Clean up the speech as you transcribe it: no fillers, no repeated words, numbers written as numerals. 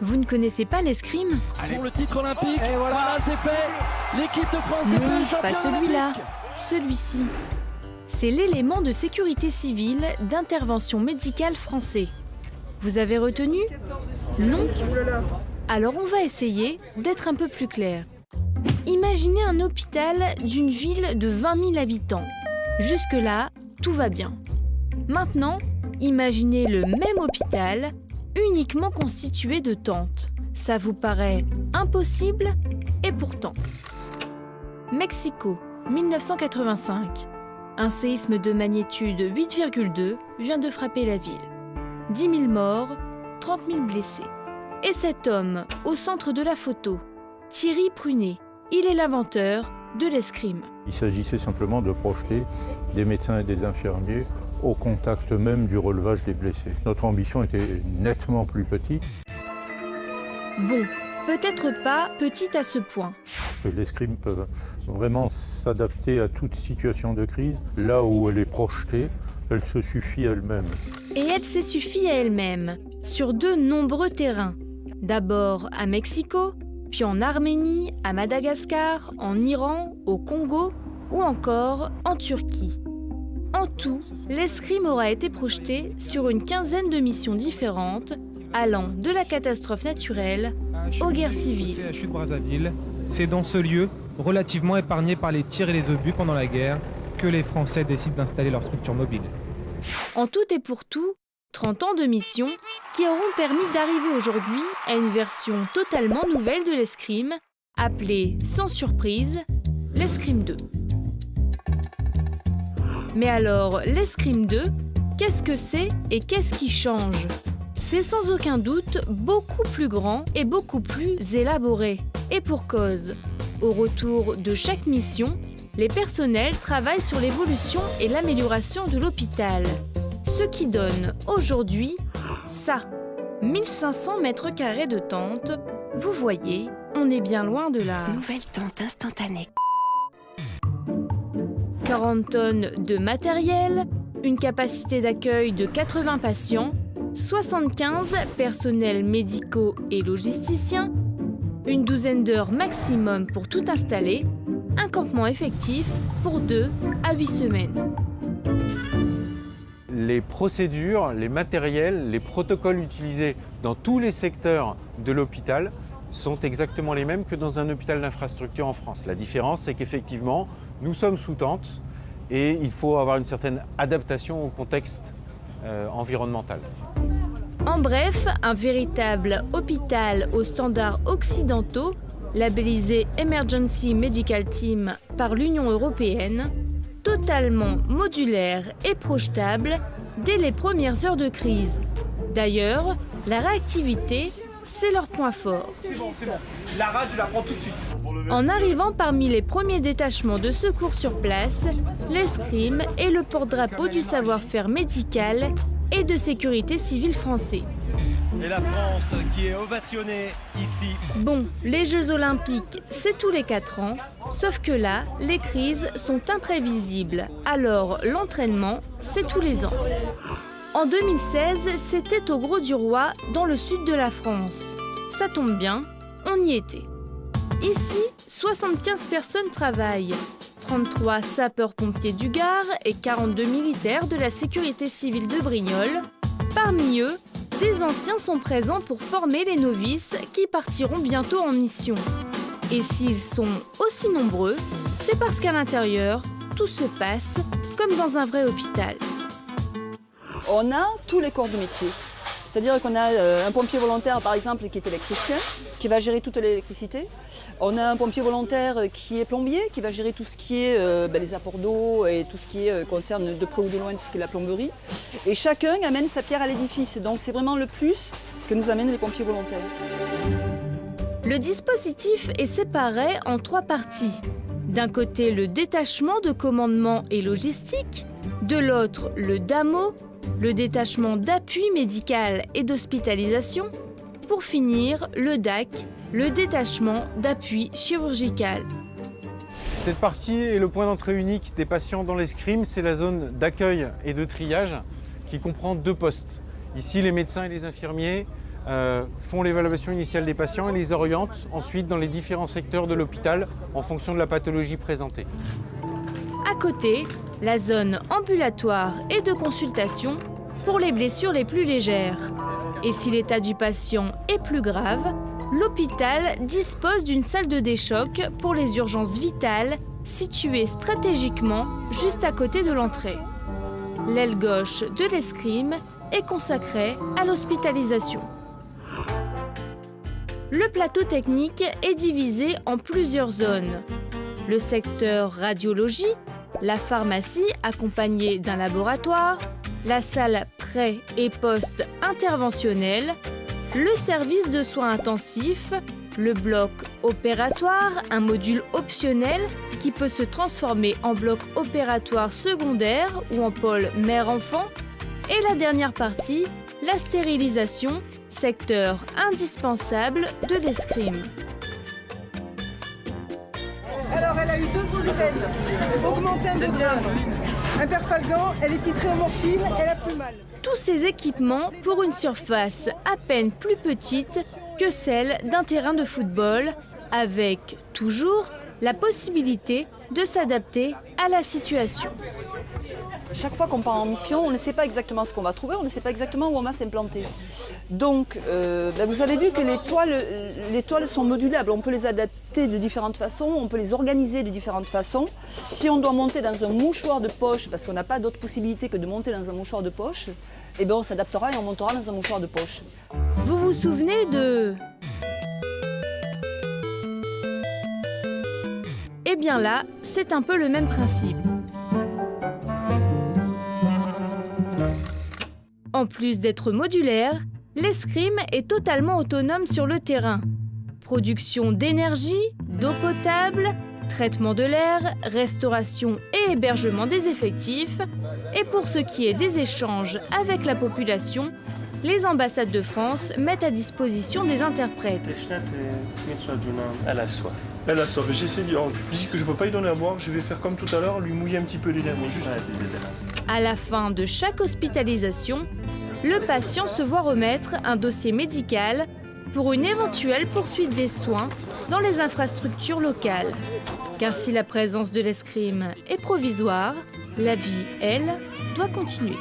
Vous ne connaissez pas l'escrime? Pour le titre olympique, et voilà c'est fait. L'équipe de France des pays Non, pas celui-là, celui-ci. C'est l'élément de sécurité civile d'intervention médicale français. Vous avez retenu? Non? Alors on va essayer d'être un peu plus clair. Imaginez un hôpital d'une ville de 20 000 habitants. Jusque-là, tout va bien. Maintenant, imaginez le même hôpital uniquement constitué de tentes. Ça vous paraît impossible? Et pourtant. Mexico, 1985. Un séisme de magnitude 8,2 vient de frapper la ville. 10 000 morts, 30 000 blessés. Et cet homme, au centre de la photo, Thierry Prunet, il est l'inventeur de l'escrime. Il s'agissait simplement de projeter des médecins et des infirmiers au contact même du relevage des blessés. Notre ambition était nettement plus petite. Bon, peut-être pas petite à ce point. L'escrime peut vraiment s'adapter à toute situation de crise. Là où elle est projetée, elle se suffit elle-même. Et elle s'est suffit à elle-même, sur de nombreux terrains. D'abord à Mexico, puis en Arménie, à Madagascar, en Iran, au Congo ou encore en Turquie. En tout, l'escrime aura été projeté sur une quinzaine de missions différentes, allant de la catastrophe naturelle aux guerres civiles. C'est dans ce lieu, relativement épargné par les tirs et les obus pendant la guerre, que les Français décident d'installer leur structure mobile. En tout et pour tout, 30 ans de mission qui auront permis d'arriver aujourd'hui à une version totalement nouvelle de l'escrime, appelée sans surprise l'escrime 2. Mais alors, l'escrime 2, qu'est-ce que c'est et qu'est-ce qui change? C'est sans aucun doute beaucoup plus grand et beaucoup plus élaboré. Et pour cause, au retour de chaque mission, les personnels travaillent sur l'évolution et l'amélioration de l'hôpital. Ce qui donne aujourd'hui ça, 1500 mètres carrés de tente. Vous voyez, on est bien loin de la nouvelle tente instantanée. 40 tonnes de matériel, une capacité d'accueil de 80 patients, 75 personnels médicaux et logisticiens, une douzaine d'heures maximum pour tout installer, un campement effectif pour 2 à 8 semaines. Les procédures, les matériels, les protocoles utilisés dans tous les secteurs de l'hôpital sont exactement les mêmes que dans un hôpital d'infrastructure en France. La différence, c'est qu'effectivement, nous sommes sous tente et il faut avoir une certaine adaptation au contexte environnemental. En bref, un véritable hôpital aux standards occidentaux, labellisé Emergency Medical Team par l'Union européenne, totalement modulaire et projetable dès les premières heures de crise. D'ailleurs, la réactivité, c'est leur point fort. C'est bon. La rade, je la prends tout de suite. En arrivant parmi les premiers détachements de secours sur place, l'escrime est le porte-drapeau du savoir-faire médical et de sécurité civile français. Et la France qui est ovationnée ici. Bon, les Jeux Olympiques, c'est tous les 4 ans, sauf que là, les crises sont imprévisibles. Alors, l'entraînement, c'est tous les ans. En 2016, c'était au Grau du Roi, dans le sud de la France. Ça tombe bien, on y était. Ici, 75 personnes travaillent. 33 sapeurs-pompiers du Gard et 42 militaires de la sécurité civile de Brignoles. Parmi eux, des anciens sont présents pour former les novices qui partiront bientôt en mission. Et s'ils sont aussi nombreux, c'est parce qu'à l'intérieur, tout se passe comme dans un vrai hôpital. On a tous les corps de métier. C'est-à-dire qu'on a un pompier volontaire, par exemple, qui est électricien, qui va gérer toute l'électricité. On a un pompier volontaire qui est plombier, qui va gérer tout ce qui est les apports d'eau et tout ce qui concerne de près ou de loin tout ce qui est la plomberie. Et chacun amène sa pierre à l'édifice. Donc c'est vraiment le plus que nous amènent les pompiers volontaires. Le dispositif est séparé en 3 parties. D'un côté, le détachement de commandement et logistique. De l'autre, le DAMO, le détachement d'appui médical et d'hospitalisation. Pour finir, le DAC, le détachement d'appui chirurgical. Cette partie est le point d'entrée unique des patients dans l'escrime, c'est la zone d'accueil et de triage qui comprend 2 postes. Ici, les médecins et les infirmiers font l'évaluation initiale des patients et les orientent ensuite dans les différents secteurs de l'hôpital en fonction de la pathologie présentée. À côté, la zone ambulatoire et de consultation pour les blessures les plus légères. Et si l'état du patient est plus grave, l'hôpital dispose d'une salle de déchoc pour les urgences vitales située stratégiquement juste à côté de l'entrée. L'aile gauche de l'escrime est consacrée à l'hospitalisation. Le plateau technique est divisé en plusieurs zones. Le secteur radiologie, la pharmacie accompagnée d'un laboratoire, la salle pré- et post-interventionnelle, le service de soins intensifs, le bloc opératoire, un module optionnel qui peut se transformer en bloc opératoire secondaire ou en pôle mère-enfant, et la dernière partie, la stérilisation, secteur indispensable de l'escrime. Alors, elle a eu 2 volumen, augmentin de grammes, un perfalgan, elle est titrée au morphine, elle a plus mal. Tous ces équipements pour une surface à peine plus petite que celle d'un terrain de football, avec toujours la possibilité de s'adapter à la situation. Chaque fois qu'on part en mission, on ne sait pas exactement ce qu'on va trouver, on ne sait pas exactement où on va s'implanter. Donc, vous avez vu que les toiles sont modulables, on peut les adapter de différentes façons, on peut les organiser de différentes façons. Si on doit monter dans un mouchoir de poche, parce qu'on n'a pas d'autre possibilité que de monter dans un mouchoir de poche, eh bien on s'adaptera et on montera dans un mouchoir de poche. Vous vous souvenez de... Eh bien là, c'est un peu le même principe. En plus d'être modulaire, l'escrime est totalement autonome sur le terrain. Production d'énergie, d'eau potable, traitement de l'air, restauration et hébergement des effectifs. Et pour ce qui est des échanges avec la population, les ambassades de France mettent à disposition des interprètes. Elle a soif. Elle a soif. J'essaie de dire, je dis que je ne peux pas lui donner à boire, je vais faire comme tout à l'heure, lui mouiller un petit peu les lèvres. Juste. À la fin de chaque hospitalisation, le patient se voit remettre un dossier médical pour une éventuelle poursuite des soins dans les infrastructures locales. Car si la présence de l'escrime est provisoire, la vie, elle, doit continuer.